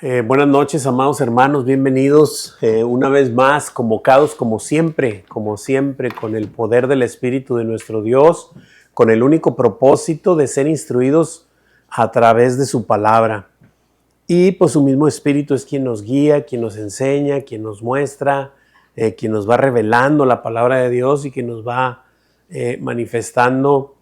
Buenas noches, amados hermanos, bienvenidos una vez más, convocados como siempre, con el poder del Espíritu de nuestro Dios, con el único propósito de ser instruidos a través de su palabra. Y pues su mismo Espíritu es quien nos guía, quien nos enseña, quien nos muestra, quien nos va revelando la palabra de Dios y quien nos va manifestando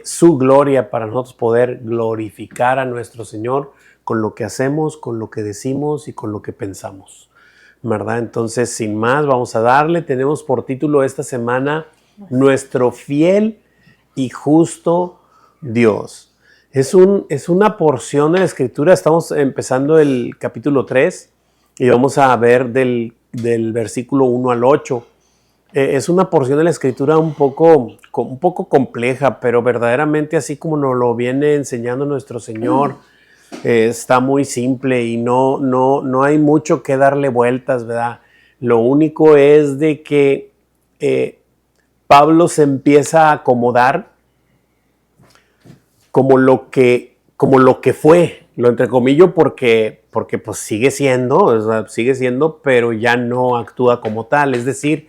su gloria para nosotros poder glorificar a nuestro Señor con lo que hacemos, con lo que decimos y con lo que pensamos, ¿verdad? Entonces, sin más, vamos a darle. Tenemos por título esta semana, Nuestro fiel y justo Dios. Es una porción de la Escritura. Estamos empezando el capítulo 3 y vamos a ver del versículo 1 al 8. Es una porción de la Escritura un poco compleja, pero verdaderamente así como nos lo viene enseñando nuestro Señor, está muy simple y no hay mucho que darle vueltas, ¿verdad? Lo único es de que Pablo se empieza a acomodar como lo que fue, lo entrecomillo porque pues sigue siendo, o sea, pero ya no actúa como tal, es decir,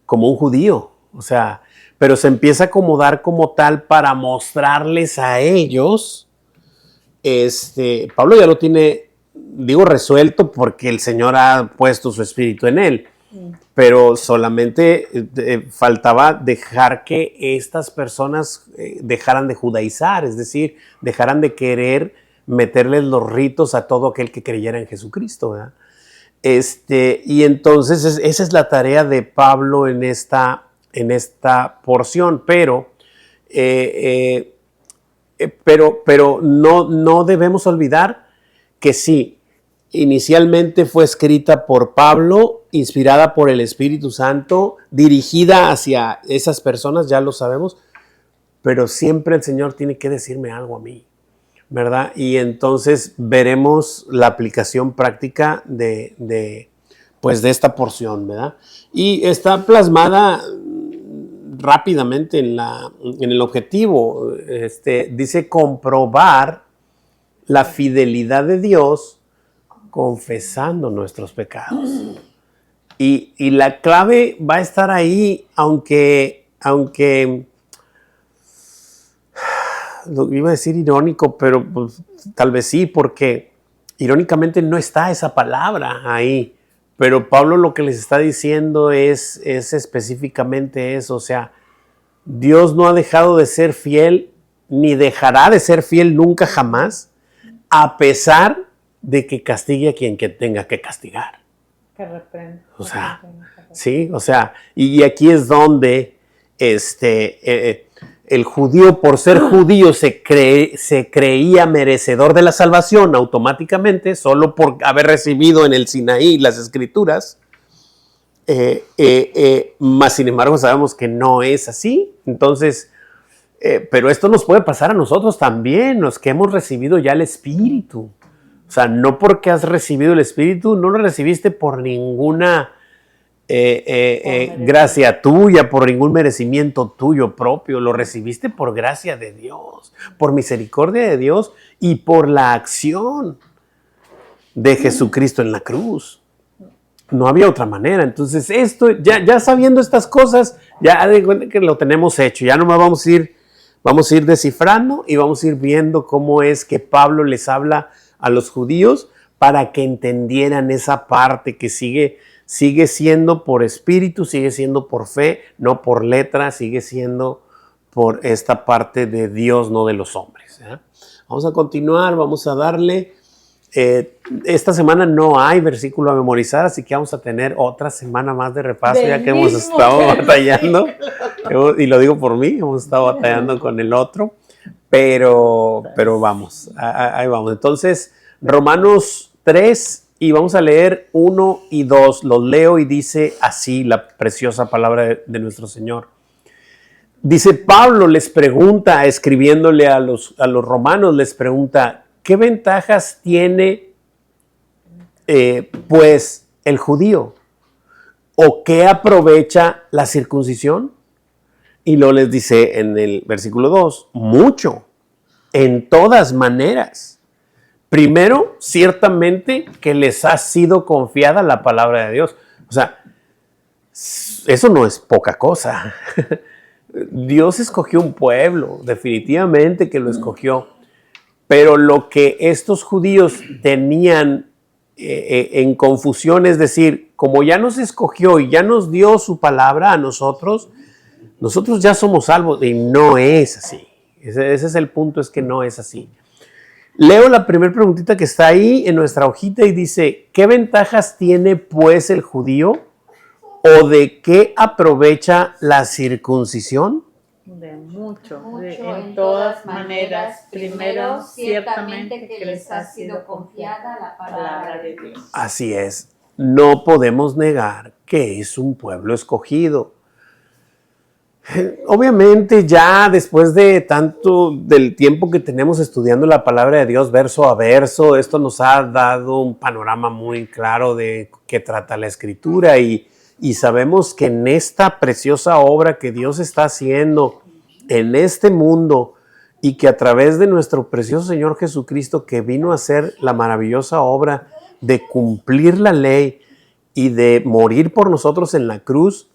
como un judío, o sea, pero se empieza a acomodar como tal para mostrarles a ellos. Pablo ya lo tiene, resuelto porque el Señor ha puesto su espíritu en él, pero solamente faltaba dejar que estas personas dejaran de judaizar, es decir, dejaran de querer meterles los ritos a todo aquel que creyera en Jesucristo, ¿verdad? Y entonces esa es la tarea de Pablo en esta porción, pero no debemos olvidar que sí, inicialmente fue escrita por Pablo, inspirada por el Espíritu Santo, dirigida hacia esas personas, ya lo sabemos, pero siempre el Señor tiene que decirme algo a mí, ¿verdad? Y entonces veremos la aplicación práctica de esta porción, ¿verdad? Y está plasmada rápidamente en el objetivo. Dice comprobar la fidelidad de Dios confesando nuestros pecados. Y la clave va a estar ahí, aunque lo iba a decir irónico, pero pues, tal vez sí, porque irónicamente no está esa palabra ahí. Pero Pablo lo que les está diciendo es específicamente eso, o sea, Dios no ha dejado de ser fiel, ni dejará de ser fiel nunca jamás, a pesar de que castigue a quien que tenga que castigar. Que reprenda. O sea, sí, o sea, y aquí es donde el judío, por ser judío, se creía merecedor de la salvación automáticamente, solo por haber recibido en el Sinaí las Escrituras. Más sin embargo sabemos que no es así. Entonces, pero esto nos puede pasar a nosotros también, los que hemos recibido ya el Espíritu. O sea, no porque has recibido el Espíritu, no lo recibiste por ninguna gracia tuya, por ningún merecimiento tuyo propio, lo recibiste por gracia de Dios, por misericordia de Dios y por la acción de Jesucristo en la cruz. No había otra manera. Entonces esto, ya sabiendo estas cosas, ya de cuenta que lo tenemos hecho, ya nomás vamos a ir descifrando y vamos a ir viendo cómo es que Pablo les habla a los judíos para que entendieran esa parte que sigue siendo por espíritu, sigue siendo por fe, no por letra, sigue siendo por esta parte de Dios, no de los hombres, ¿eh? Vamos a continuar, vamos a darle. Esta semana no hay versículo a memorizar, así que vamos a tener otra semana más de repaso, ya que hemos estado batallando, y lo digo por mí, hemos estado batallando con el otro, pero vamos, ahí vamos. Entonces, Romanos 3, y vamos a leer 1 y 2, los leo y dice así la preciosa palabra de nuestro Señor. Dice Pablo, les pregunta, escribiéndole a los romanos, les pregunta, ¿qué ventajas tiene pues el judío? ¿O qué aprovecha la circuncisión? Y luego les dice en el versículo 2, mucho, en todas maneras. Primero, ciertamente que les ha sido confiada la palabra de Dios. O sea, eso no es poca cosa. Dios escogió un pueblo, definitivamente que lo escogió. Pero lo que estos judíos tenían en confusión, es decir, como ya nos escogió y ya nos dio su palabra a nosotros ya somos salvos, y no es así. Ese es el punto, es que no es así. Leo la primera preguntita que está ahí en nuestra hojita y dice, ¿qué ventajas tiene pues el judío o de qué aprovecha la circuncisión? De mucho, en todas maneras. Primero, ciertamente que les ha sido confiada la palabra de Dios. Así es, no podemos negar que es un pueblo escogido. Obviamente ya después de tanto del tiempo que tenemos estudiando la palabra de Dios verso a verso, esto nos ha dado un panorama muy claro de qué trata la Escritura y sabemos que en esta preciosa obra que Dios está haciendo en este mundo y que a través de nuestro precioso Señor Jesucristo, que vino a hacer la maravillosa obra de cumplir la ley y de morir por nosotros en la cruz,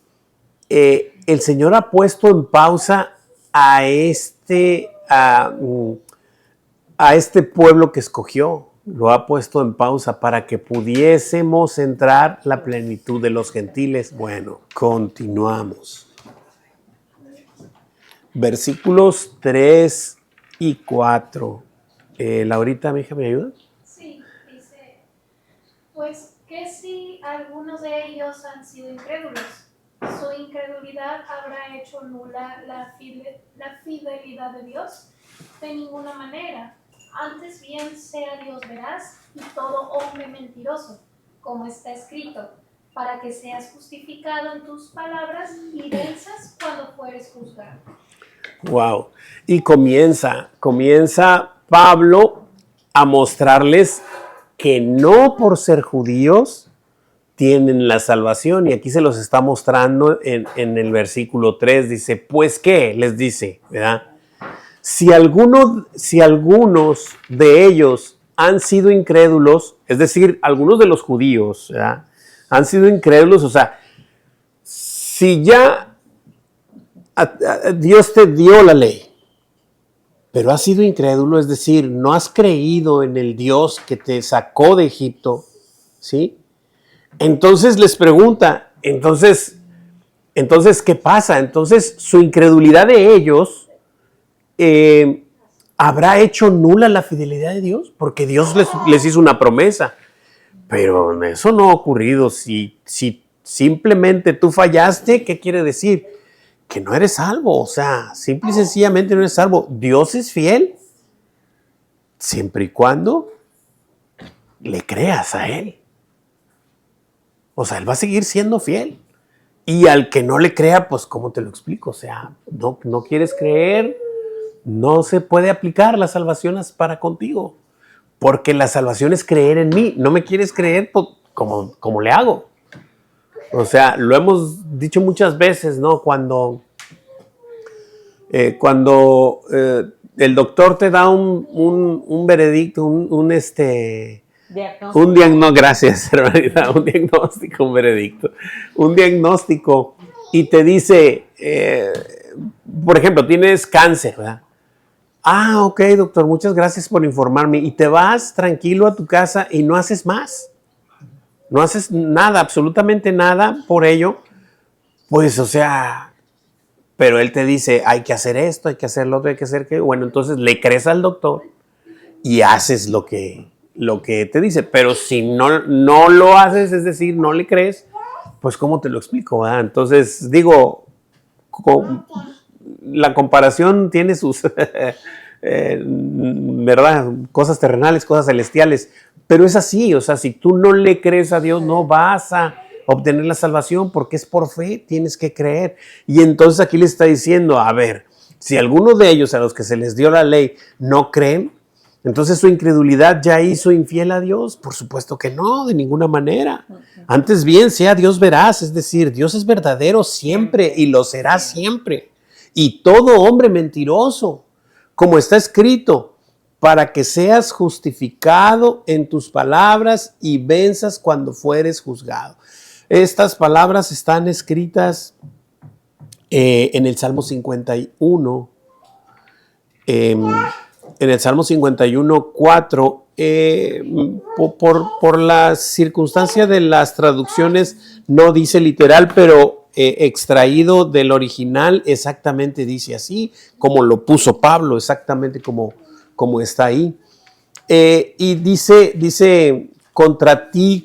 el Señor ha puesto en pausa a este pueblo que escogió. Lo ha puesto en pausa para que pudiésemos entrar la plenitud de los gentiles. Bueno, continuamos. Versículos 3 y 4. Laurita, mi hija, ¿me ayuda? Sí, dice, pues que si algunos de ellos han sido incrédulos, su incredulidad habrá hecho nula la fidelidad de Dios. De ninguna manera. Antes bien sea Dios veraz y todo hombre mentiroso, como está escrito, para que seas justificado en tus palabras y venzas cuando fueres juzgado. Wow. Y comienza Pablo a mostrarles que no por ser judíos tienen la salvación, y aquí se los está mostrando en el versículo 3, dice, pues qué, les dice, ¿verdad? Si algunos de ellos han sido incrédulos, es decir, algunos de los judíos, ¿verdad?, han sido incrédulos, o sea, si ya Dios te dio la ley, pero has sido incrédulo, es decir, no has creído en el Dios que te sacó de Egipto, ¿sí? Entonces les pregunta, entonces, ¿qué pasa? Entonces, su incredulidad de ellos habrá hecho nula la fidelidad de Dios, porque Dios les hizo una promesa. Pero eso no ha ocurrido. Si simplemente tú fallaste, ¿qué quiere decir? Que no eres salvo. O sea, simple y sencillamente no eres salvo. Dios es fiel siempre y cuando le creas a Él. O sea, Él va a seguir siendo fiel. Y al que no le crea, pues, ¿cómo te lo explico? O sea, no quieres creer, no se puede aplicar la salvación para contigo. Porque la salvación es creer en mí. No me quieres creer, pues, ¿cómo le hago? O sea, lo hemos dicho muchas veces, ¿no? Cuando el doctor te da un veredicto, un diagnóstico, gracias, hermanita, un diagnóstico, un veredicto, un diagnóstico, y te dice, por ejemplo, tienes cáncer, ¿verdad? Ah, ok, doctor, muchas gracias por informarme, y te vas tranquilo a tu casa y no haces más, no haces nada, absolutamente nada por ello, pues, o sea, pero él te dice, hay que hacer esto, hay que hacer lo otro, hay que hacer que, bueno, entonces le crees al doctor y haces lo que te dice, pero si no lo haces, es decir, no le crees, pues ¿cómo te lo explico? ¿Verdad? Entonces, digo, la comparación tiene sus, ¿verdad?, cosas terrenales, cosas celestiales, pero es así, o sea, si tú no le crees a Dios, no vas a obtener la salvación, porque es por fe, tienes que creer. Y entonces aquí le está diciendo, a ver, si alguno de ellos a los que se les dio la ley no creen, entonces su incredulidad ya hizo infiel a Dios. Por supuesto que no, de ninguna manera. Antes bien sea Dios veraz, es decir, Dios es verdadero siempre y lo será siempre. Y todo hombre mentiroso, como está escrito, para que seas justificado en tus palabras y venzas cuando fueres juzgado. Estas palabras están escritas en el Salmo 51. En el Salmo 51, 4, por la circunstancia de las traducciones no dice literal, pero extraído del original exactamente dice así, como lo puso Pablo, exactamente como está ahí. Y dice, contra ti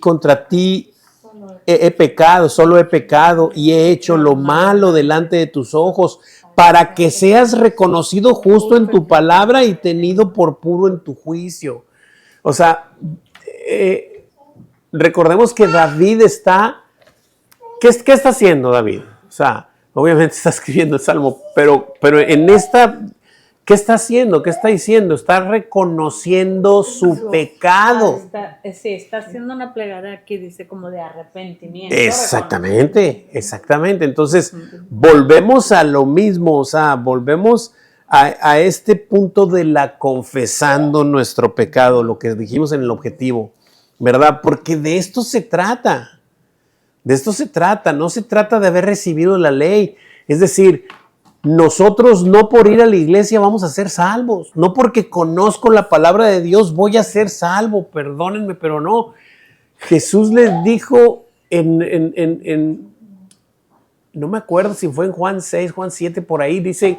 he pecado, solo he pecado y he hecho lo malo delante de tus ojos, para que seas reconocido justo en tu palabra y tenido por puro en tu juicio. O sea, recordemos que David está... ¿Qué está haciendo David? O sea, obviamente está escribiendo el Salmo, pero en esta... ¿Qué está haciendo? ¿Qué está diciendo? Está reconociendo su pecado. Está haciendo una plegaria que dice como de arrepentimiento. Exactamente. Entonces, volvemos a lo mismo, o sea, volvemos a este punto de la confesando nuestro pecado, lo que dijimos en el objetivo, ¿verdad? Porque de esto se trata. No se trata de haber recibido la ley. Es decir, nosotros no por ir a la iglesia vamos a ser salvos, no porque conozco la palabra de Dios voy a ser salvo, perdónenme, pero no. Jesús les dijo no me acuerdo si fue en Juan 6, Juan 7, por ahí, dice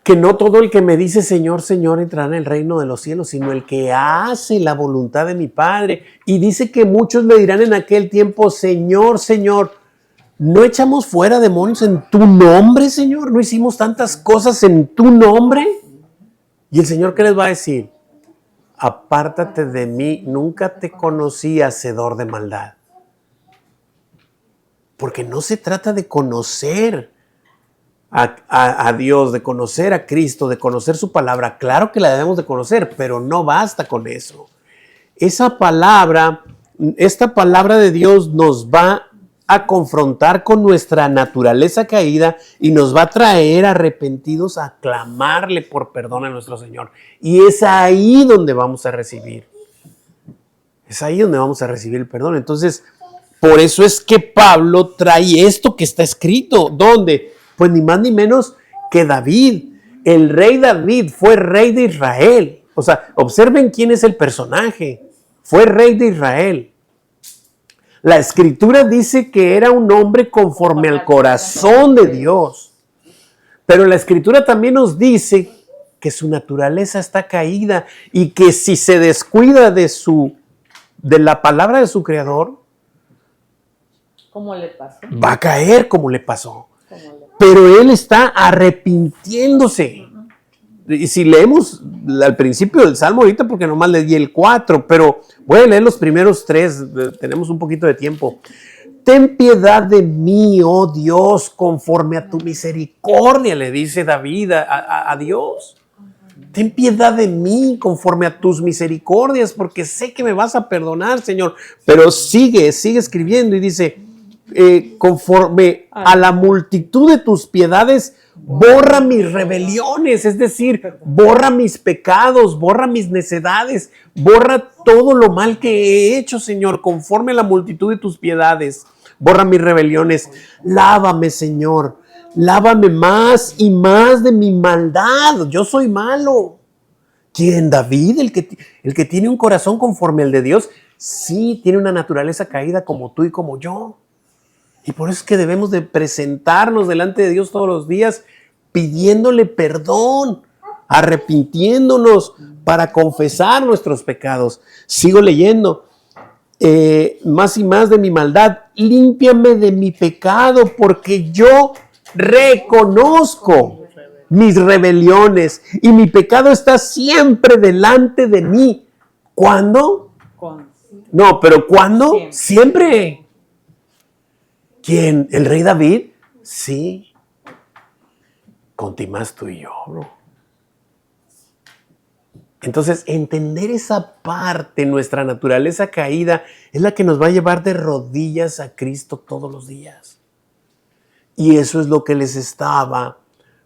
que no todo el que me dice Señor, Señor entrará en el reino de los cielos, sino el que hace la voluntad de mi Padre. Y dice que muchos me dirán en aquel tiempo, Señor, Señor, ¿no echamos fuera demonios en tu nombre, Señor? ¿No hicimos tantas cosas en tu nombre? Y el Señor, ¿qué les va a decir? Apártate de mí, nunca te conocí, hacedor de maldad. Porque no se trata de conocer a Dios, de conocer a Cristo, de conocer su palabra. Claro que la debemos de conocer, pero no basta con eso. Esta palabra de Dios nos va a confrontar con nuestra naturaleza caída y nos va a traer arrepentidos a clamarle por perdón a nuestro Señor. Y es ahí donde vamos a recibir. Es ahí donde vamos a recibir el perdón. Entonces, por eso es que Pablo trae esto que está escrito. ¿Dónde? Pues ni más ni menos que David. El rey David fue rey de Israel. O sea, observen quién es el personaje. Fue rey de Israel. La Escritura dice que era un hombre conforme al corazón de Dios. Pero la Escritura también nos dice que su naturaleza está caída y que si se descuida de la palabra de su Creador, ¿cómo le pasó? Va a caer como le pasó. Pero él está arrepintiéndose. Y si leemos al principio del Salmo ahorita, porque nomás le di el 4, pero voy a leer los primeros 3, tenemos un poquito de tiempo. Ten piedad de mí, oh Dios, conforme a tu misericordia, le dice David a Dios. Ten piedad de mí conforme a tus misericordias, porque sé que me vas a perdonar, Señor. Pero sigue escribiendo y dice, conforme a la multitud de tus piedades, borra mis rebeliones, es decir, borra mis pecados, borra mis necedades, borra todo lo mal que he hecho, Señor, conforme a la multitud de tus piedades, borra mis rebeliones. Lávame, Señor, lávame más y más de mi maldad, yo soy malo. ¿Quién? David, el que tiene un corazón conforme al de Dios, sí, tiene una naturaleza caída como tú y como yo. Y por eso es que debemos de presentarnos delante de Dios todos los días pidiéndole perdón, arrepintiéndonos para confesar nuestros pecados. Sigo leyendo. Más y más de mi maldad, límpiame de mi pecado, porque yo reconozco mis rebeliones y mi pecado está siempre delante de mí. ¿Cuándo? No, pero ¿cuándo? Siempre. ¿Quién? ¿El rey David? Sí. Contimás tú y yo, bro. Entonces, entender esa parte, nuestra naturaleza caída, es la que nos va a llevar de rodillas a Cristo todos los días. Y eso es lo que les estaba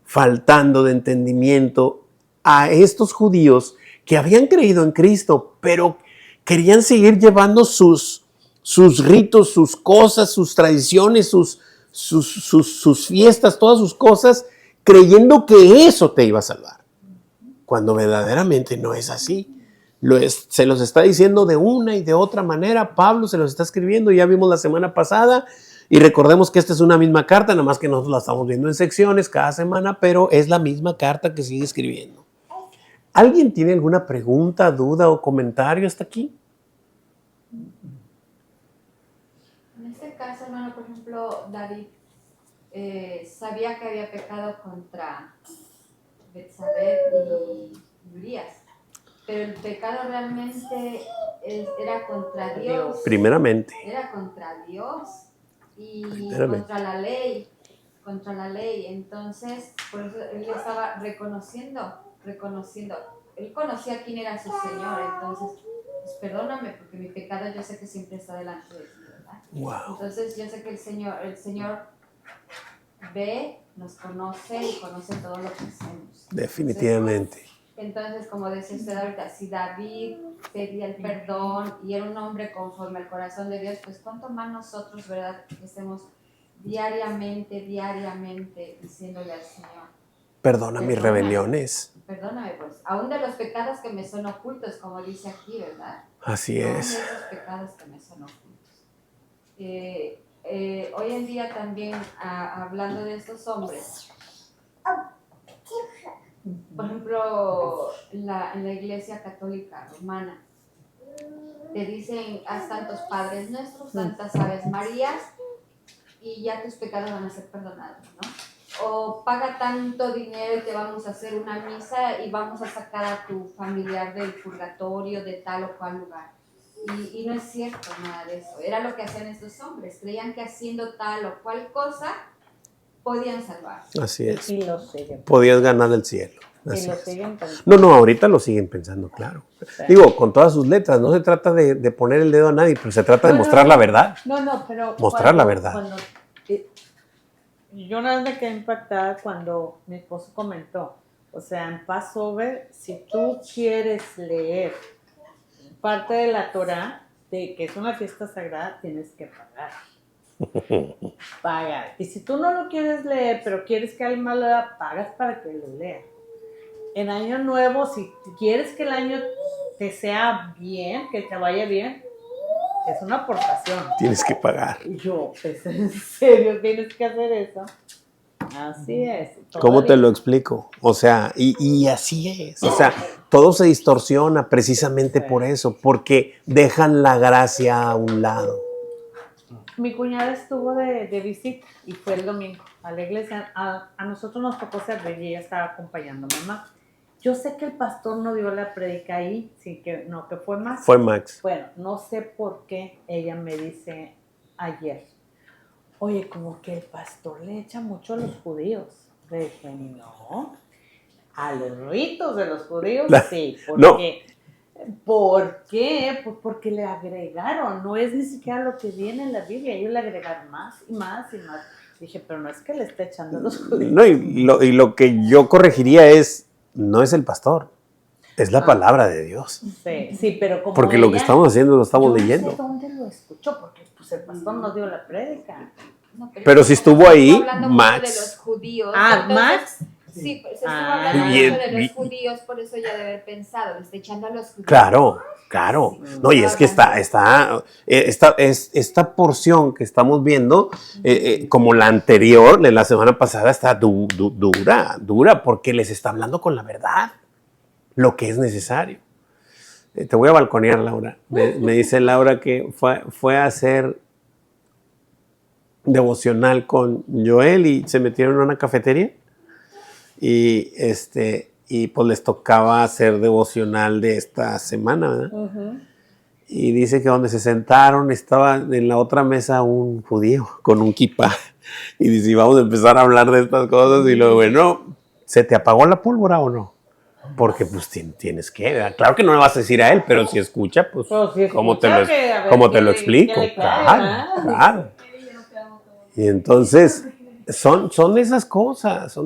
faltando de entendimiento a estos judíos que habían creído en Cristo, pero querían seguir llevando sus ritos, sus cosas, sus tradiciones, sus fiestas, todas sus cosas, creyendo que eso te iba a salvar. Cuando verdaderamente no es así. Se los está diciendo de una y de otra manera. Pablo se los está escribiendo, ya vimos la semana pasada. Y recordemos que esta es una misma carta, nada más que nosotros la estamos viendo en secciones cada semana, pero es la misma carta que sigue escribiendo. ¿Alguien tiene alguna pregunta, duda o comentario hasta aquí? En este caso, hermano, por ejemplo, David sabía que había pecado contra Betsabé y Urías, pero el pecado realmente era contra Dios. Primeramente. Era contra Dios y Primeramente. contra la ley. Entonces, por eso él estaba reconociendo. Él conocía quién era su Señor, entonces, pues perdóname, porque mi pecado yo sé que siempre está delante de ti, ¿verdad? Wow. Entonces yo sé que el Señor ve, nos conoce y conoce todo lo que hacemos. Definitivamente. Entonces, como decía usted ahorita, si David pedía el perdón y era un hombre conforme al corazón de Dios, pues cuánto más nosotros, ¿verdad? Que estemos diariamente diciéndole al Señor: Perdona mis rebeliones. Perdóname, pues, aún de los pecados que me son ocultos, como dice aquí, ¿verdad? Así es. Aún de esos pecados que me son ocultos. Hoy en día también, hablando de estos hombres, por ejemplo, en la Iglesia Católica Romana, te dicen: haz tantos Padres Nuestros, tantas Aves Marías, y ya tus pecados van a ser perdonados, ¿no? O paga tanto dinero y te vamos a hacer una misa y vamos a sacar a tu familiar del purgatorio de tal o cual lugar. Y no es cierto nada de eso. Era lo que hacían estos hombres. Creían que haciendo tal o cual cosa podían salvarse. Así es. Y lo siguen. Podías ganar el cielo. Y Así lo es. siguen pensando. No, ahorita lo siguen pensando, claro. Digo, con todas sus letras, no se trata de poner el dedo a nadie, pero se trata de mostrar la verdad. No, pero Mostrar la verdad. Yo una vez me quedé impactada cuando mi esposo comentó, o sea, en Passover, si tú quieres leer parte de la Torah, de que es una fiesta sagrada, tienes que pagar. Pagar. Y si tú no lo quieres leer, pero quieres que alguien más lo lea, pagas para que lo lea. En Año Nuevo, si quieres que el año te sea bien, que te vaya bien, es una aportación. Tienes que pagar. Y yo, pues, ¿en serio tienes que hacer eso? Así es. ¿Cómo te lo explico? O sea, y así es. O sea, todo se distorsiona precisamente por eso, porque dejan la gracia a un lado. Mi cuñada estuvo de visita y fue el domingo a la iglesia. A nosotros nos tocó servir y ella estaba acompañando a mamá. Yo sé que el pastor no dio la predica ahí, sí, que fue Max. Fue Max. Bueno, no sé por qué ella me dice ayer: oye, como que el pastor le echa mucho a los judíos. Le dije: no, a los ritos de los judíos sí. ¿Por qué? Pues porque le agregaron, no es ni siquiera lo que viene en la Biblia, ellos le agregaron más y más y más. Dije: pero no es que le esté echando a los judíos. No, y lo que yo corregiría es, no es el pastor, es la palabra de Dios. Sí, pero como porque lo que estamos haciendo lo estamos leyendo. No sé dónde lo escuchó, porque pues el pastor nos dio la prédica. No, Pero si estuvo ahí, hablando Max. mucho de los judíos. Max. Sí, se estuvo hablando Bien, mucho de los bien. judíos, por eso ya debe haber pensado, le está echando a los judíos. Claro. No, y es que esta porción que estamos viendo, como la anterior, de la semana pasada, está dura, porque les está hablando con la verdad, lo que es necesario. Te voy a balconear, Laura. Me dice Laura que fue a hacer devocional con Joel y se metieron en una cafetería y pues les tocaba hacer devocional de esta semana, ¿verdad? Uh-huh. Y dice que donde se sentaron estaba en la otra mesa un judío con un kipá. Y dice: vamos a empezar a hablar de estas cosas. Y luego, bueno, ¿se te apagó la pólvora o no? Porque pues tienes que, ¿verdad? Claro que no le vas a decir a él, pero si escucha, pues, ¿cómo te lo explico? Claro. Y entonces, son esas cosas,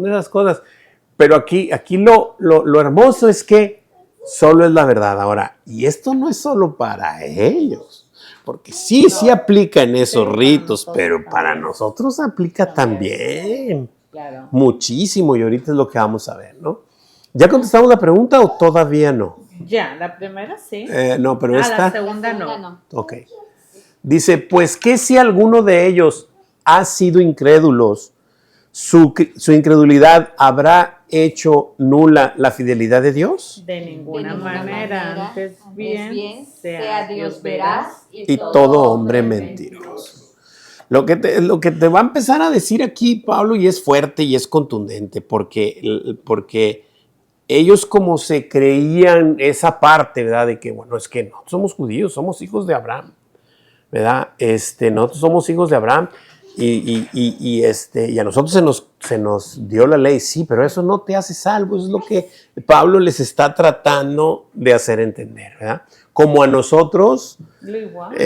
Pero aquí lo hermoso es que solo es la verdad. Ahora, y esto no es solo para ellos, porque sí aplica en esos Sí, ritos, para pero nosotros para también. nosotros aplica también. Claro. Muchísimo, y ahorita es lo que vamos a ver, ¿no? ¿Ya contestamos la pregunta o todavía no? Ya, la primera sí. No, pero La esta... segunda no. no. Ok. Dice, pues que si alguno de ellos ha sido incrédulos, su incredulidad habrá hecho nula la fidelidad de Dios. De ninguna manera. manera, Antes bien, sea Dios veraz Y todo hombre mentiroso. Lo que te va a empezar a decir aquí, Pablo, y es fuerte y es contundente, porque ellos como se creían esa parte, ¿verdad? De que, bueno, es que no somos judíos, somos hijos de Abraham, ¿verdad? Nosotros somos hijos de Abraham y a nosotros se nos dio la ley, sí, pero eso no te hace salvo, eso es lo que Pablo les está tratando de hacer entender, ¿verdad? Como a nosotros, Lo igual.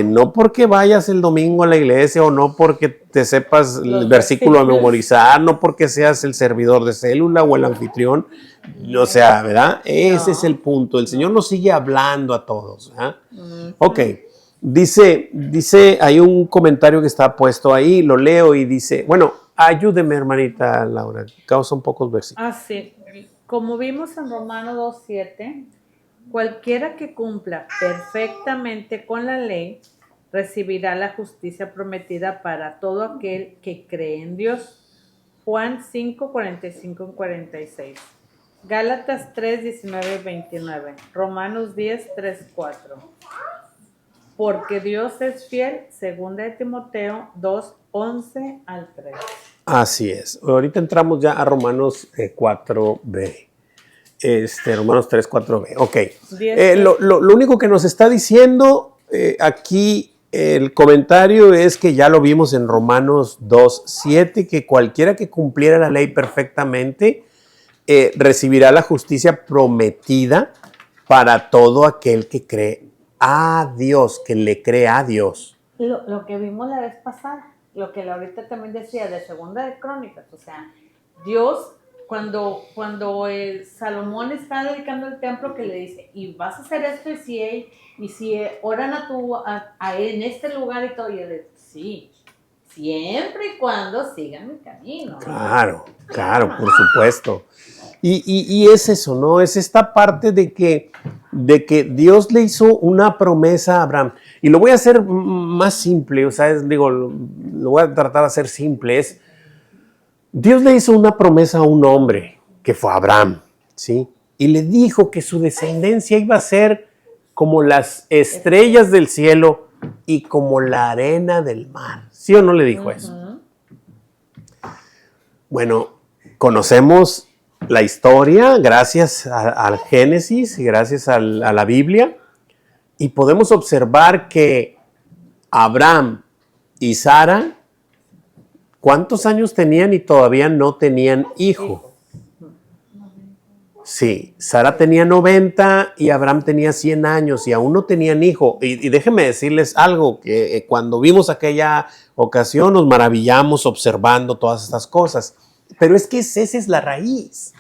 no porque vayas el domingo a la iglesia o no porque te sepas el Los versículo a versículos. memorizar, no porque seas el servidor de célula o el anfitrión, o sea, ¿verdad? Ese es el punto. El Señor nos sigue hablando a todos, ¿verdad? Ok, dice, hay un comentario que está puesto ahí, lo leo y dice, bueno, ayúdeme, hermanita Laura, causa un pocos versículos. Ah, sí. Como vimos en Romanos 2:7, cualquiera que cumpla perfectamente con la ley recibirá la justicia prometida para todo aquel que cree en Dios. Juan 5:45-46. Gálatas 3:19-29. Romanos 10:3-4. Porque Dios es fiel, segunda de Timoteo 2:11-3. Así es. Ahorita entramos ya a Romanos 4b. Romanos 3, 4b. Ok. Lo único que nos está diciendo aquí el comentario es que ya lo vimos en Romanos 2:7, que cualquiera que cumpliera la ley perfectamente recibirá la justicia prometida para todo aquel que cree a Dios, que le cree a Dios. Lo que vimos la vez pasada, lo que ahorita también decía de Segunda de Crónicas, o sea, Dios, cuando Salomón está dedicando el templo, que le dice, y vas a hacer esto, y si oran a él en este lugar y todo, y él dice, sí, siempre y cuando sigan mi camino. Claro, por supuesto. Y es eso, ¿no? Es esta parte de que Dios le hizo una promesa a Abraham. Y lo voy a hacer más simple, o sea, lo voy a tratar de hacer simple. Dios le hizo una promesa a un hombre, que fue Abraham, ¿sí? Y le dijo que su descendencia iba a ser como las estrellas del cielo y como la arena del mar. ¿Sí o no le dijo eso? Bueno, conocemos la historia gracias al Génesis y gracias a la Biblia, y podemos observar que Abraham y Sara, ¿cuántos años tenían y todavía no tenían hijo? Sí, Sara tenía 90 y Abraham tenía 100 años y aún no tenían hijo. Y déjenme decirles algo, que cuando vimos aquella ocasión nos maravillamos observando todas estas cosas. Pero es que esa es la raíz.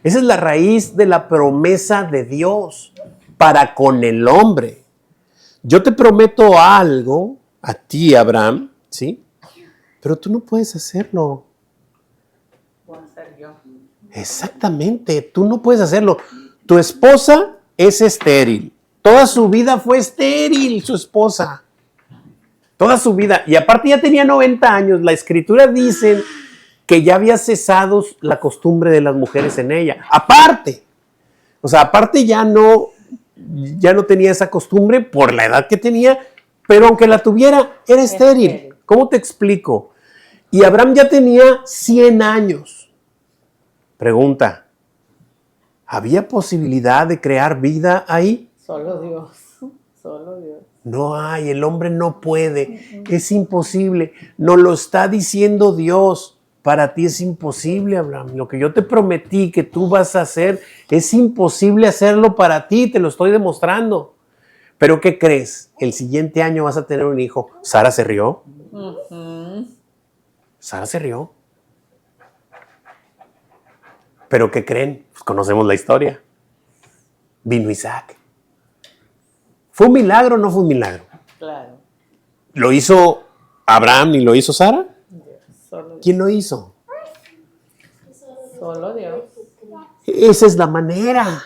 Esa es la raíz de la promesa de Dios para con el hombre. Yo te prometo algo a ti, Abraham, ¿sí? Pero tú no puedes hacerlo. Puedo hacer yo. Exactamente, tú no puedes hacerlo. Tu esposa es estéril. Toda su vida fue estéril, su esposa. Toda su vida. Y aparte ya tenía 90 años. La escritura dice que ya había cesado la costumbre de las mujeres en ella. Aparte. O sea, aparte ya no tenía esa costumbre por la edad que tenía, pero aunque la tuviera, era estéril. ¿Cómo te explico? Y Abraham ya tenía 100 años. Pregunta, ¿había posibilidad de crear vida ahí? Solo Dios, solo Dios. No hay, el hombre no puede, es imposible. Nos lo está diciendo Dios. Para ti es imposible, Abraham. Lo que yo te prometí que tú vas a hacer, es imposible hacerlo para ti, te lo estoy demostrando. Pero ¿qué crees? El siguiente año vas a tener un hijo. Sara se rió. Sara se rió. Pero ¿qué creen? Pues conocemos la historia. Vino Isaac. ¿Fue un milagro o no fue un milagro? Claro. ¿Lo hizo Abraham y lo hizo Sara? Solo, ¿Quién lo hizo? solo Dios. Esa es la manera.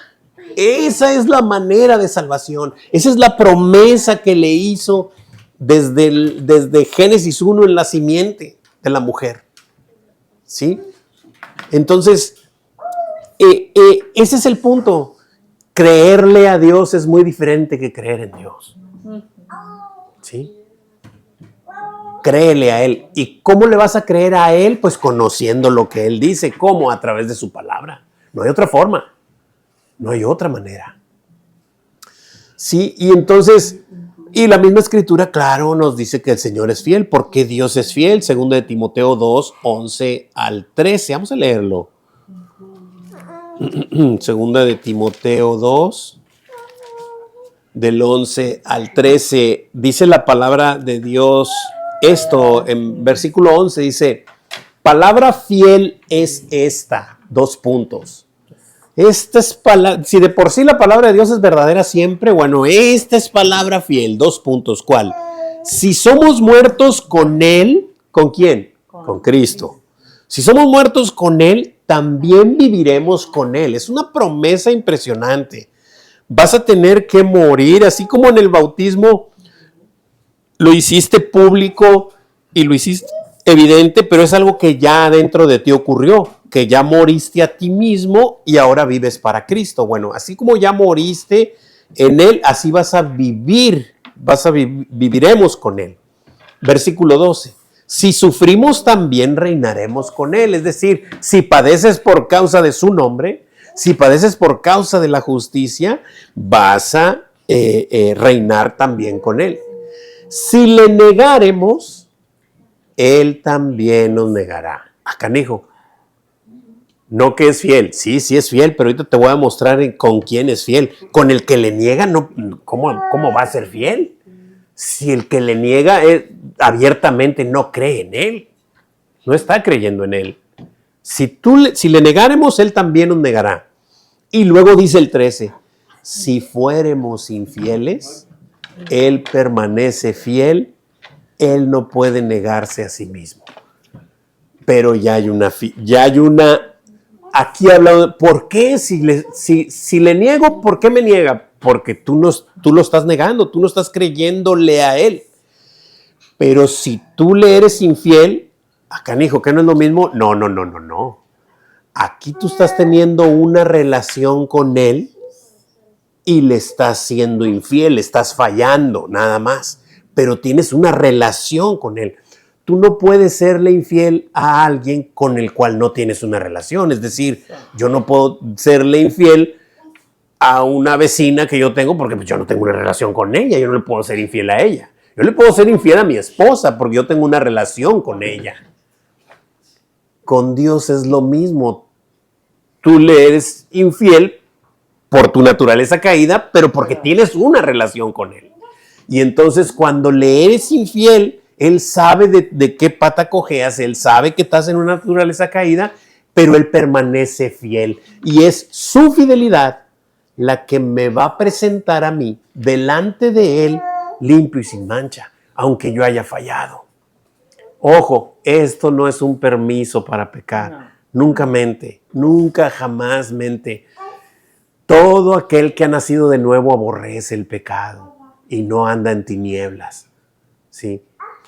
Esa es la manera de salvación. Esa es la promesa que le hizo desde Génesis 1 en la simiente de la mujer. ¿Sí? Entonces, ese es el punto. Creerle a Dios es muy diferente que creer en Dios. ¿Sí? Créele a Él. ¿Y cómo le vas a creer a Él? Pues conociendo lo que Él dice. ¿Cómo? A través de su palabra. No hay otra forma. No hay otra manera. Sí, y entonces, y la misma escritura, claro, nos dice que el Señor es fiel. ¿Por qué Dios es fiel? Segundo de Timoteo 2, 11 al 13. Vamos a leerlo. Segunda de Timoteo 2, del 11 al 13. Dice la palabra de Dios esto, en versículo 11 dice, palabra fiel es esta, 2 puntos. Esta es si de por sí la palabra de Dios es verdadera siempre, bueno, esta es palabra fiel, 2 puntos. ¿Cuál? Si somos muertos con Él, ¿con quién? Con Cristo. Si somos muertos con Él, también viviremos con Él. Es una promesa impresionante. Vas a tener que morir, así como en el bautismo lo hiciste público y lo hiciste evidente, pero es algo que ya dentro de ti ocurrió, que ya moriste a ti mismo y ahora vives para Cristo. Bueno, así como ya moriste en Él, así vas a vivir, viviremos con Él. Versículo 12. Si sufrimos, también reinaremos con Él. Es decir, si padeces por causa de su nombre, si padeces por causa de la justicia, vas a reinar también con Él. Si le negáremos, Él también nos negará. Canijo. No que es fiel. Sí, sí es fiel, pero ahorita te voy a mostrar con quién es fiel. Con el que le niega, no, ¿cómo va a ser fiel? Si el que le niega abiertamente no cree en Él. No está creyendo en Él. Si le negáremos, Él también nos negará. Y luego dice el 13, si fuéremos infieles, Él permanece fiel, Él no puede negarse a sí mismo. Pero ya hay una, aquí hablando, ¿por qué? Si le niego, ¿por qué me niega? Porque tú lo estás negando, tú no estás creyéndole a Él. Pero si tú le eres infiel, canijo, ¿qué no es lo mismo? No. Aquí tú estás teniendo una relación con Él y le estás siendo infiel, estás fallando, nada más. Pero tienes una relación con Él. Tú no puedes serle infiel a alguien con el cual no tienes una relación. Es decir, yo no puedo serle infiel a una vecina que yo tengo porque pues, yo no tengo una relación con ella. Yo no le puedo ser infiel a ella. Yo le puedo ser infiel a mi esposa porque yo tengo una relación con ella. Con Dios es lo mismo. Tú le eres infiel por tu naturaleza caída, pero porque tienes una relación con Él. Y entonces cuando le eres infiel, Él sabe de qué pata cojeas, Él sabe que estás en una naturaleza caída, pero Él permanece fiel. Y es su fidelidad la que me va a presentar a mí delante de Él limpio y sin mancha, aunque yo haya fallado. Ojo, esto no es un permiso para pecar. No. Nunca mente, nunca jamás mente. Todo aquel que ha nacido de nuevo aborrece el pecado y no anda en tinieblas. ¿Sí?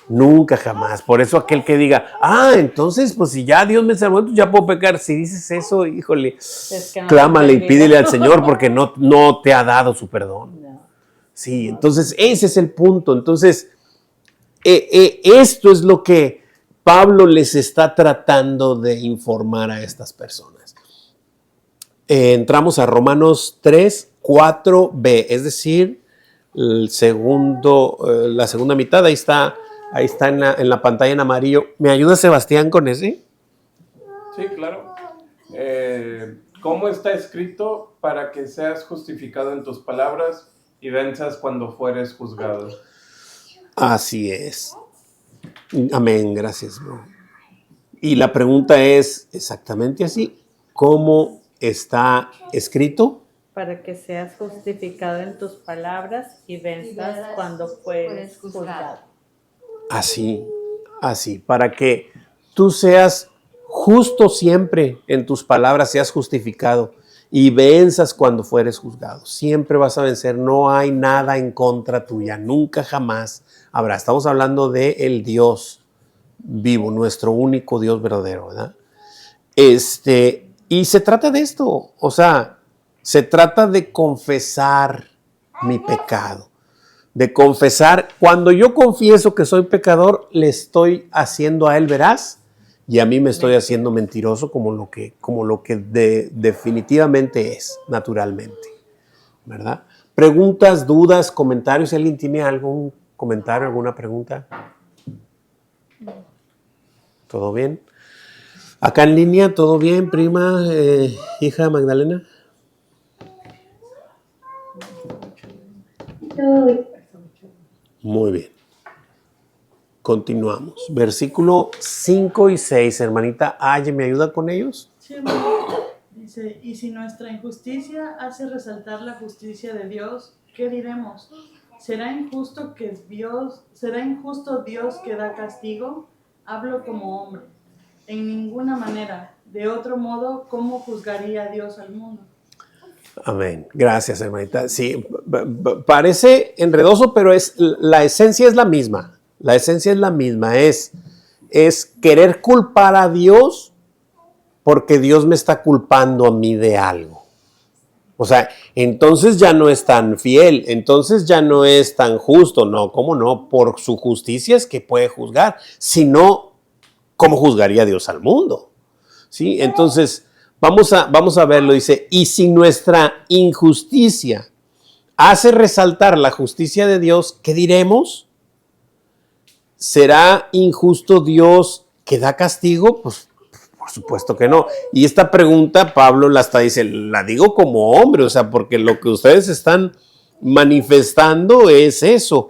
Nunca jamás. Por eso aquel que diga, entonces pues si ya Dios me salvó, ya puedo pecar. Si dices eso, híjole, es que no, clámale y pídele al Señor porque no te ha dado su perdón. No. Sí, entonces ese es el punto. Entonces, esto es lo que Pablo les está tratando de informar a estas personas. Entramos a Romanos 3, 4b, es decir, la segunda mitad, ahí está en la pantalla en amarillo. ¿Me ayuda Sebastián con ese? Sí, claro. ¿Cómo está escrito para que seas justificado en tus palabras y venzas cuando fueres juzgado? Así es. Amén, gracias, bro. Y la pregunta es exactamente así. ¿cómo está escrito? Para que seas justificado en tus palabras y venzas cuando fueres juzgado. Así, para que tú seas justo siempre en tus palabras, seas justificado y venzas cuando fueres juzgado. Siempre vas a vencer, no hay nada en contra tuya, nunca jamás habrá. Estamos hablando de el Dios vivo, nuestro único Dios verdadero, ¿verdad? Y se trata de esto, o sea, se trata de confesar mi pecado. De confesar, cuando yo confieso que soy pecador, le estoy haciendo a él veraz y a mí me estoy haciendo mentiroso como lo que definitivamente es, naturalmente, ¿verdad? Preguntas, dudas, comentarios. Si alguien tiene algún comentario, alguna pregunta. ¿Todo bien? Acá en línea, ¿todo bien, prima, hija Magdalena? Muy bien. Continuamos. Versículo 5 y 6, hermanita Aye, ¿me ayuda con ellos? Sí, dice, y si nuestra injusticia hace resaltar la justicia de Dios, ¿qué diremos? ¿Será injusto Dios que da castigo? Hablo como hombre. En ninguna manera. De otro modo, ¿cómo juzgaría Dios al mundo? Amén. Gracias, hermanita. Sí, parece enredoso, pero la esencia es la misma. La esencia es la misma. Es querer culpar a Dios porque Dios me está culpando a mí de algo. O sea, entonces ya no es tan fiel, entonces ya no es tan justo. No, ¿cómo no? Por su justicia es que puede juzgar. Si no, ¿cómo juzgaría Dios al mundo? ¿Sí? Entonces, vamos a verlo. Dice, y si nuestra injusticia hace resaltar la justicia de Dios, ¿qué diremos? ¿Será injusto Dios que da castigo? Pues por supuesto que no. Y esta pregunta Pablo la digo como hombre, o sea, porque lo que ustedes están manifestando es eso.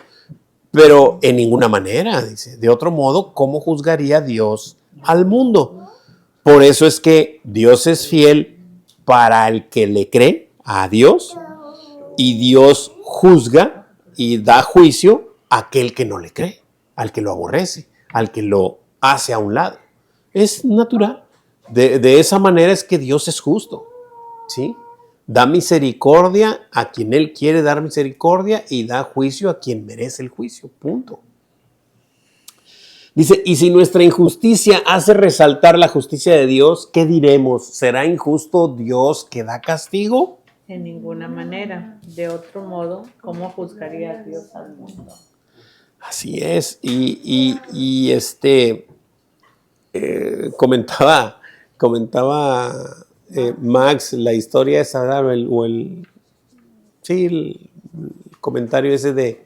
Pero en ninguna manera, dice. De otro modo, ¿cómo juzgaría Dios al mundo? Por eso es que Dios es fiel para el que le cree a Dios y Dios juzga y da juicio a aquel que no le cree, al que lo aborrece, al que lo hace a un lado. Es natural. De esa manera es que Dios es justo, ¿sí? Da misericordia a quien Él quiere dar misericordia y da juicio a quien merece el juicio, punto. Dice, y si nuestra injusticia hace resaltar la justicia de Dios, ¿qué diremos? ¿Será injusto Dios que da castigo? En ninguna manera. De otro modo, ¿cómo juzgaría Dios al mundo? Así es. Comentaba Max la historia esa, el comentario ese de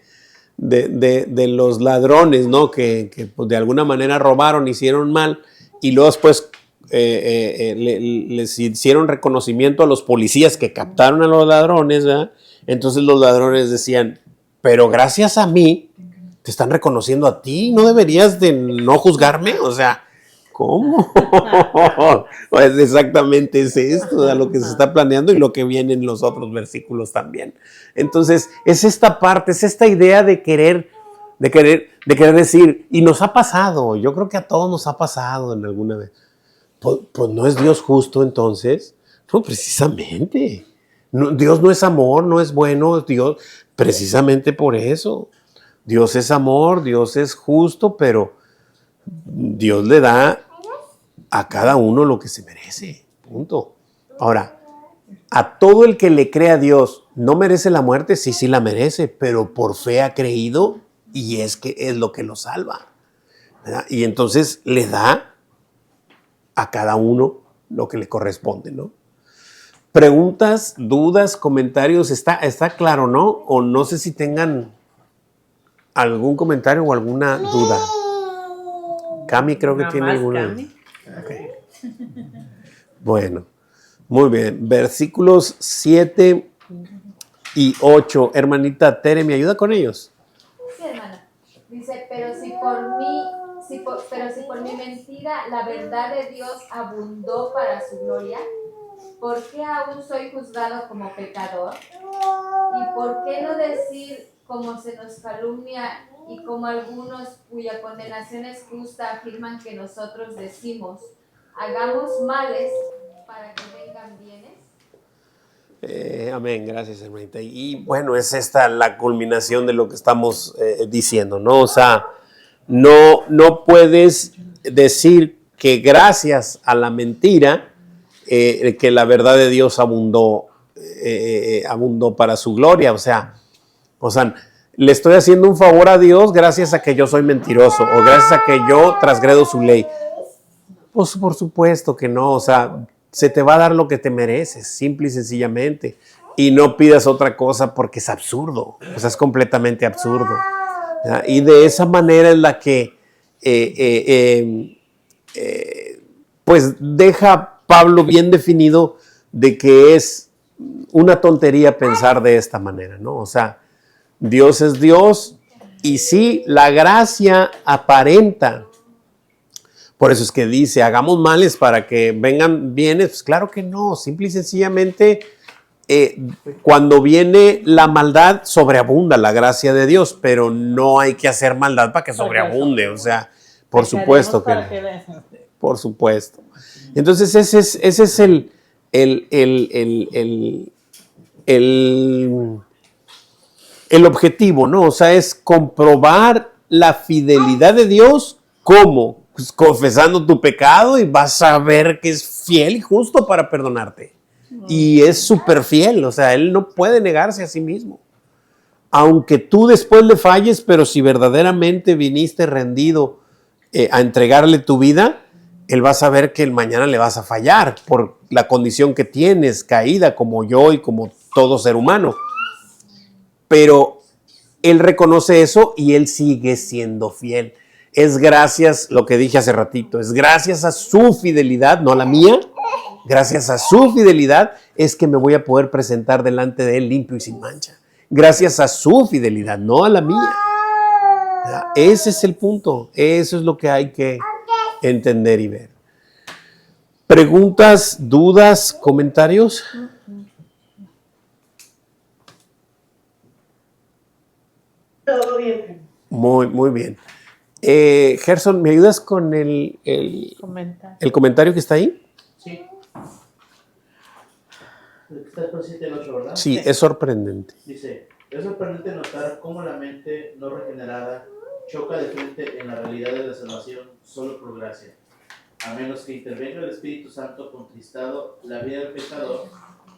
los ladrones, ¿no? Que pues, de alguna manera robaron, hicieron mal y luego después les hicieron reconocimiento a los policías que captaron a los ladrones, ¿verdad? Entonces los ladrones decían, pero gracias a mí te están reconociendo a ti, ¿no deberías de no juzgarme? O sea, ¿cómo? Pues exactamente es esto, o sea, lo que se está planeando y lo que viene en los otros versículos también. Entonces, es esta parte, es esta idea de querer decir, y nos ha pasado, yo creo que a todos nos ha pasado en alguna vez. Pues no es Dios justo entonces. No, precisamente. No, Dios no es amor, no es bueno, Dios, precisamente por eso. Dios es amor, Dios es justo, pero Dios le da a cada uno lo que se merece. Punto. Ahora, a todo el que le cree a Dios, ¿no merece la muerte? Sí, sí la merece, pero por fe ha creído y es lo que lo salva, ¿verdad? Y entonces le da a cada uno lo que le corresponde, ¿no? Preguntas, dudas, comentarios, ¿está claro, no? O no sé si tengan algún comentario o alguna duda. Cami creo que tiene alguna. Okay. Bueno, muy bien. Versículos 7 y 8. Hermanita Tere, ¿me ayuda con ellos? Sí, hermana. Dice, pero si por mi mentira la verdad de Dios abundó para su gloria, ¿por qué aún soy juzgado como pecador? ¿Y por qué no decir, como se nos calumnia y como algunos cuya condenación es justa afirman que nosotros decimos, hagamos males para que vengan bienes? Amén, gracias, hermanita. Y bueno, es esta la culminación de lo que estamos diciendo, ¿no? O sea, no puedes decir que gracias a la mentira que la verdad de Dios abundó para su gloria. O sea, le estoy haciendo un favor a Dios gracias a que yo soy mentiroso o gracias a que yo transgredo su ley. Pues por supuesto que no, o sea, se te va a dar lo que te mereces, simple y sencillamente. Y no pidas otra cosa porque es absurdo, o sea, es completamente absurdo. ¿Ya? Y de esa manera es la que pues deja Pablo bien definido de que es una tontería pensar de esta manera, ¿no? O sea, Dios es Dios y sí, la gracia aparenta. Por eso es que dice, hagamos males para que vengan bienes. Pues claro que no, simple y sencillamente cuando viene la maldad sobreabunda la gracia de Dios, pero no hay que hacer maldad para que sobreabunde, o sea, por supuesto que no. Por supuesto. Entonces ese es el objetivo, ¿no? O sea, es comprobar la fidelidad de Dios. ¿Cómo? Pues confesando tu pecado y vas a ver que es fiel y justo para perdonarte. Y es súper fiel, o sea, Él no puede negarse a sí mismo. Aunque tú después le falles, pero si verdaderamente viniste rendido a entregarle tu vida, Él va a saber que el mañana le vas a fallar por la condición que tienes, caída como yo y como todo ser humano. Pero Él reconoce eso y Él sigue siendo fiel. Es gracias, lo que dije hace ratito, es gracias a su fidelidad, no a la mía, gracias a su fidelidad es que me voy a poder presentar delante de Él limpio y sin mancha. Gracias a su fidelidad, no a la mía. Ese es el punto, eso es lo que hay que entender y ver. ¿Preguntas, dudas, comentarios? Todo bien. Muy bien. Gerson, ¿me ayudas con el comentario que está ahí? Sí. Está por 7 el 8, ¿verdad? Sí, es sorprendente. Dice, es sorprendente notar cómo la mente no regenerada choca de frente en la realidad de la salvación solo por gracia. A menos que intervenga el Espíritu Santo contristado la vida del pecador,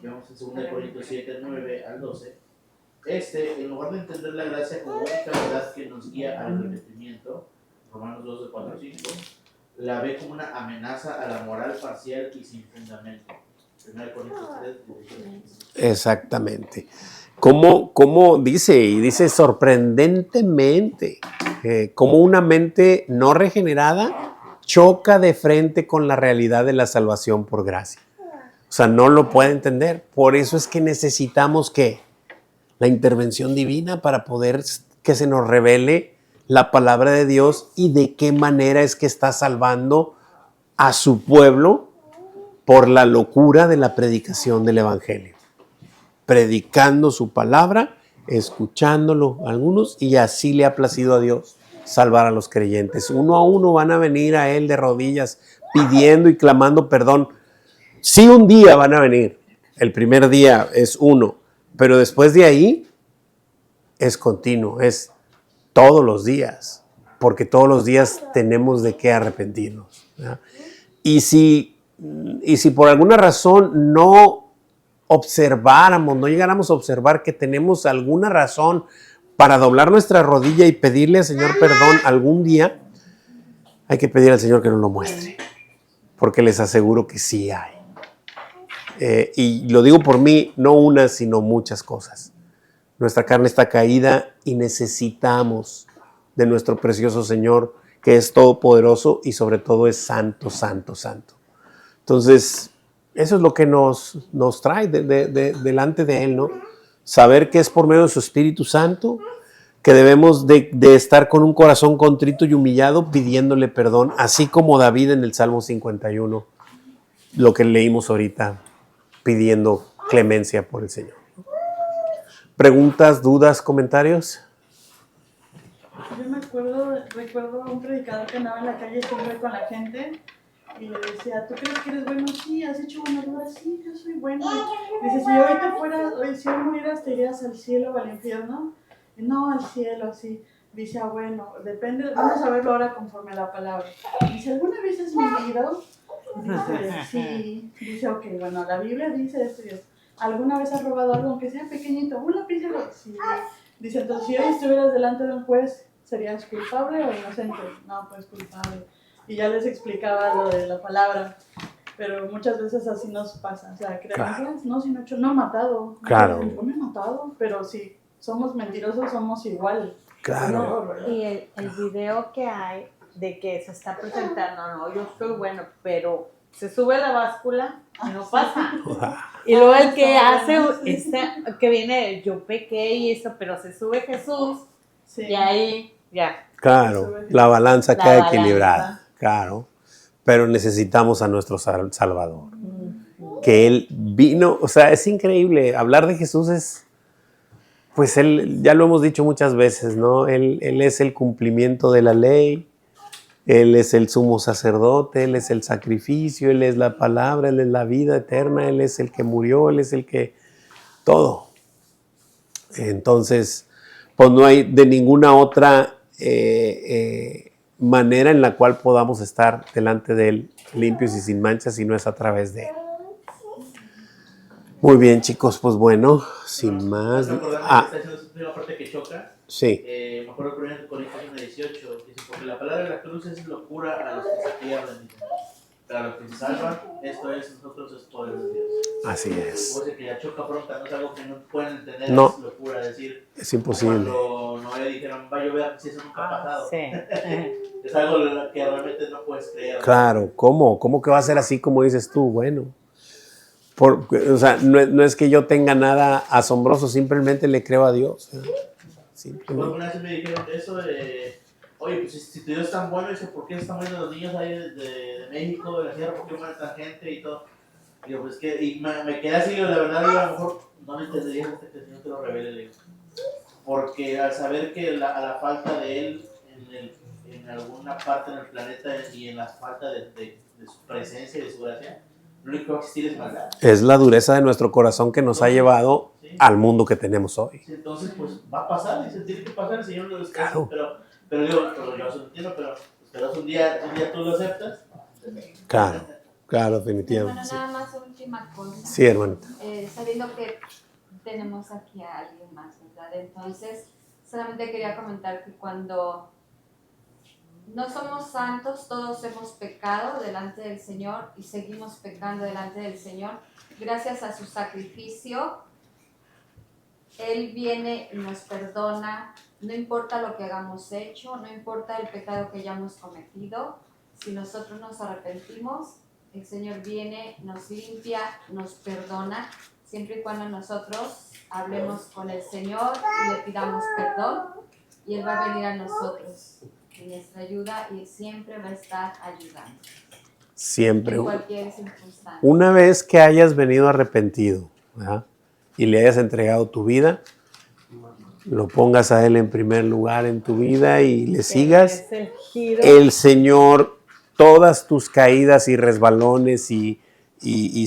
vemos en 2 Corintios 7, 9 al 12, en lugar de entender la gracia como única verdad que nos guía al arrepentimiento, Romanos 12, 4 y 5, la ve como una amenaza a la moral parcial y sin fundamento. 1 Corintios 3, 18. Exactamente. ¿Cómo dice? Y dice sorprendentemente, como una mente no regenerada choca de frente con la realidad de la salvación por gracia. O sea, no lo puede entender. Por eso es que necesitamos que la intervención divina para poder que se nos revele la palabra de Dios y de qué manera es que está salvando a su pueblo por la locura de la predicación del evangelio. Predicando su palabra, escuchándolo a algunos, y así le ha placido a Dios salvar a los creyentes. Uno a uno van a venir a Él de rodillas pidiendo y clamando perdón. Sí, un día van a venir. El primer día es uno, pero después de ahí es continuo, es todos los días, porque todos los días tenemos de qué arrepentirnos, ¿verdad? Y si por alguna razón no observáramos, no llegáramos a observar que tenemos alguna razón para doblar nuestra rodilla y pedirle al Señor perdón algún día, hay que pedir al Señor que nos lo muestre, porque les aseguro que sí hay. Y lo digo por mí, no una, sino muchas cosas. Nuestra carne está caída y necesitamos de nuestro precioso Señor, que es todopoderoso y sobre todo es santo, santo, santo. Entonces, eso es lo que nos trae delante de Él, ¿no? Saber que es por medio de su Espíritu Santo que debemos de estar con un corazón contrito y humillado pidiéndole perdón, así como David en el Salmo 51, lo que leímos ahorita pidiendo clemencia por el Señor. ¿Preguntas, dudas, comentarios? Yo recuerdo a un predicador que andaba en la calle siempre con la gente y le decía, ¿tú crees que eres bueno? Sí, ¿has hecho buenas obras? Sí, yo soy bueno. Dice, si hoy te fueras, si hoy murieras, ¿te irías al cielo o al infierno? Y no, al cielo, sí. Dice, bueno, depende, vamos a verlo ahora conforme a la palabra. Dice, ¿alguna vez has mentido? Dice, sí. Dice, ok, bueno, la Biblia dice esto y esto. ¿Alguna vez has robado algo, aunque sea pequeñito? ¿Un lapicero? Sí. Dice, entonces, si hoy estuvieras delante de un juez, ¿serías culpable o inocente? No, pues culpable. Y ya les explicaba lo de la palabra. Pero muchas veces así nos pasa. O sea, creemos, Claro. no, si no he hecho, no he matado. Claro. No me he matado. Pero si somos mentirosos, somos igual. Claro. No, y el video que hay de que se está presentando, no, yo soy bueno, pero se sube la báscula y no pasa. Y luego el que hace, que viene, yo pequé y eso, pero se sube Jesús Sí. y ahí ya. Claro, la balanza La queda balanza. equilibrada, claro, pero necesitamos a nuestro Salvador, que Él vino, o sea, es increíble, hablar de Jesús es, pues Él, ya lo hemos dicho muchas veces, ¿no? Él es el cumplimiento de la ley, Él es el sumo sacerdote, Él es el sacrificio, Él es la palabra, Él es la vida eterna, Él es el que murió, Él es el que, todo. Entonces, pues no hay de ninguna otra manera en la cual podamos estar delante de Él limpios y sin manchas si no es a través de Él. Muy bien, chicos, pues bueno, sin más. Está haciendo esa primera parte que choca. Sí, Me acuerdo de 1 Corintios 1:18, dice, porque la palabra de la cruz es locura a los que se pierden, pero a los que se salvan, esto es nosotros, es poder de Dios. así es. Puede ser que ya choca pronta, no es algo que no pueden entender, No. es locura decir. Es imposible. Cuando Noé dijeron, va a llover, si eso nunca ha pasado. Sí. Es algo que realmente no puedes creer. Claro, ¿cómo? ¿Cómo que va a ser así como dices tú? Bueno, o sea, no es que yo tenga nada asombroso, simplemente le creo a Dios. Simplemente. Una vez me dijeron eso de, oye, pues si tu Dios es tan bueno, dice, ¿por qué están muriendo los niños ahí de México, de la tierra, por qué muere tanta gente y todo? Y yo, pues que, y me quedé así, la verdad, digo, a lo mejor no me entendería hasta que el Señor te lo revele, le digo. Porque al saber que a la falta de Él en alguna parte en el planeta y en la falta de su presencia y de su gracia, lo único que va a existir es maldad. Es la dureza de nuestro corazón que nos ha llevado Sí. al mundo que tenemos hoy. Sí, entonces, pues va a pasar, dice, tiene que pasar, el Señor lo descansa. Claro. Pero digo, yo eso entiendo, pero un día tú lo aceptas. Claro, Bueno, definitivamente. Sí, nada más última cosa. sí, hermanita. Sabiendo que tenemos aquí a alguien más, ¿verdad? Entonces, solamente quería comentar que cuando no somos santos, todos hemos pecado delante del Señor y seguimos pecando delante del Señor. Gracias a su sacrificio, Él viene y nos perdona, no importa lo que hayamos hecho, no importa el pecado que hayamos cometido, si nosotros nos arrepentimos, el Señor viene, nos limpia, nos perdona, siempre y cuando nosotros hablemos con el Señor y le pidamos perdón, y Él va a venir a nosotros en nuestra ayuda y siempre va a estar ayudando Siempre. en cualquier circunstancia. Una vez que hayas venido arrepentido, ¿verdad? Y le hayas entregado tu vida, lo pongas a Él en primer lugar en tu vida y le sigas, Es el giro. el Señor, todas tus caídas y resbalones y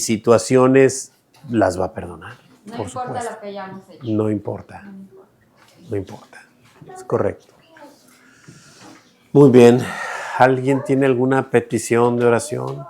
situaciones las va a perdonar, No por importa supuesto. lo que hayamos hecho. No importa, No importa. no importa. Es correcto. Muy bien. ¿Alguien tiene alguna petición de oración?